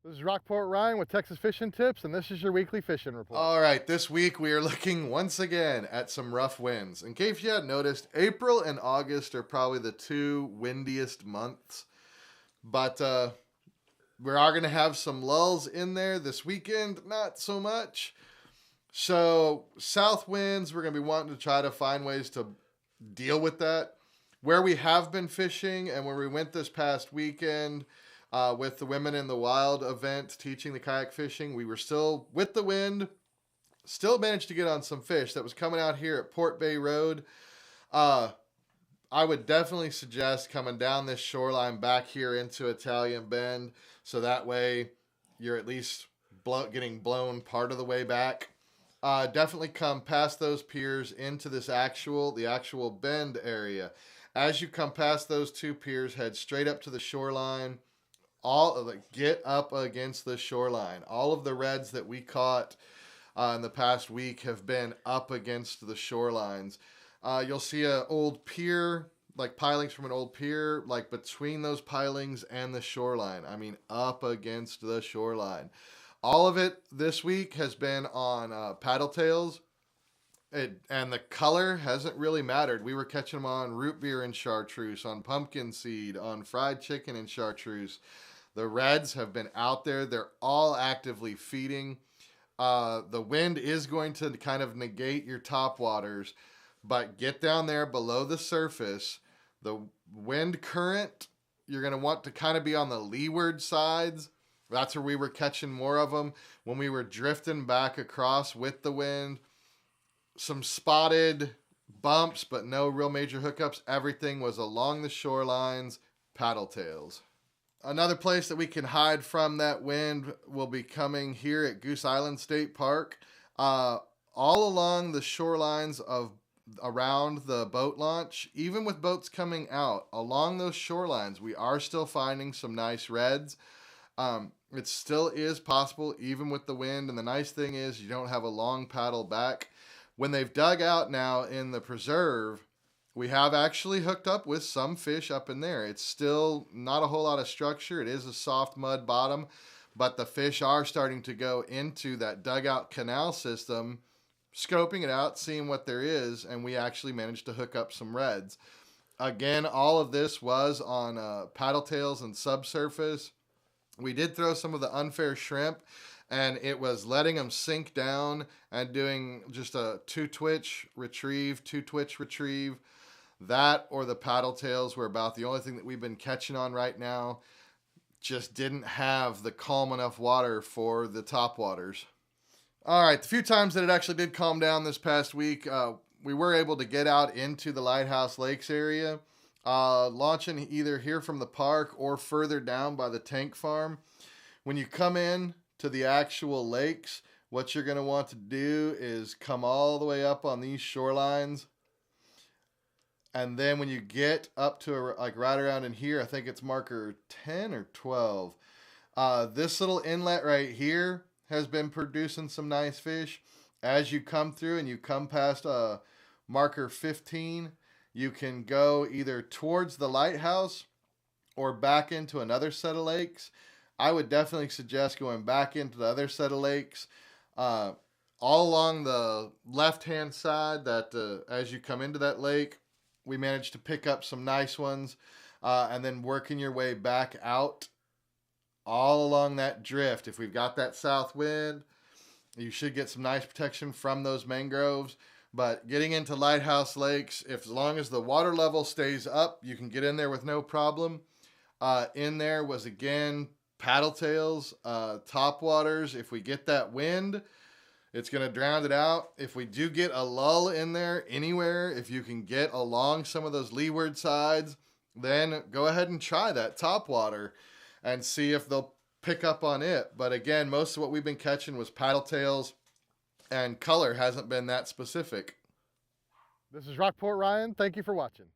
This is Rockport Ryan with Texas Fishing Tips, and this is your weekly fishing report. All right, this week we are looking once again at some rough winds. In case you hadn't noticed, April and August are probably the two windiest months, but we are going to have some lulls in there this weekend, not so much. So, south winds, we're going to be wanting to try to find ways to deal with that. Where we have been fishing and where we went this past weekend, with the Women in the Wild event teaching the kayak fishing, we were still with the wind, still managed to get on some fish that was coming out here at Port Bay Road. I would definitely suggest coming down this shoreline back here into Italian Bend, so that way you're at least getting blown part of the way back. Definitely come past those piers into the actual bend area. As you come past those two piers, head straight up to the shoreline. Get up against the shoreline. All of the reds that we caught in the past week have been up against the shorelines. You'll see an old pier, like pilings from an old pier, like between those pilings and the shoreline. I mean, up against the shoreline. All of it this week has been on paddle tails. And the color hasn't really mattered. We were catching them on root beer and chartreuse, on pumpkin seed, on fried chicken and chartreuse. The reds have been out there. They're all actively feeding. The wind is going to kind of negate your top waters, but get down there below the surface. The wind current, you're going to want to kind of be on the leeward sides. That's where we were catching more of them. When we were drifting back across with the wind, some spotted bumps, but no real major hookups. Everything was along the shorelines, paddle tails. Another place that we can hide from that wind will be coming here at Goose Island State Park. All along the shorelines of around the boat launch, even with boats coming out, along those shorelines, we are still finding some nice reds. It still is possible, even with the wind, and the nice thing is you don't have a long paddle back. When they've dug out now in the preserve, we have actually hooked up with some fish up in there. It's still not a whole lot of structure. It is a soft mud bottom, but the fish are starting to go into that dugout canal system, scoping it out, seeing what there is, and we actually managed to hook up some reds. Again, all of this was on paddle tails and subsurface. We did throw some of the unfair shrimp, and it was letting them sink down and doing just a two twitch retrieve. That or the paddle tails were about the only thing that we've been catching on right now. Just didn't have the calm enough water for the top waters. All right, the few times that it actually did calm down this past week, we were able to get out into the Lighthouse Lakes area, launching either here from the park or further down by the tank farm. When you come in to the actual lakes, what you're going to want to do is come all the way up on these shorelines. And then when you get up to like right around in here, I think it's marker 10 or 12. This little inlet right here has been producing some nice fish. As you come through and you come past marker 15, you can go either towards the lighthouse or back into another set of lakes. I would definitely suggest going back into the other set of lakes. All along the left-hand side, that as you come into that lake, we managed to pick up some nice ones, and then working your way back out all along that drift. If we've got that south wind, you should get some nice protection from those mangroves. But getting into Lighthouse Lakes, as long as the water level stays up, you can get in there with no problem. In there was, again, paddle tails, top waters. If we get that wind, it's going to drown it out. If we do get a lull in there anywhere, if you can get along some of those leeward sides, then go ahead and try that top water and see if they'll pick up on it. But again, most of what we've been catching was paddle tails, and color hasn't been that specific. This is Rockport Ryan. Thank you for watching.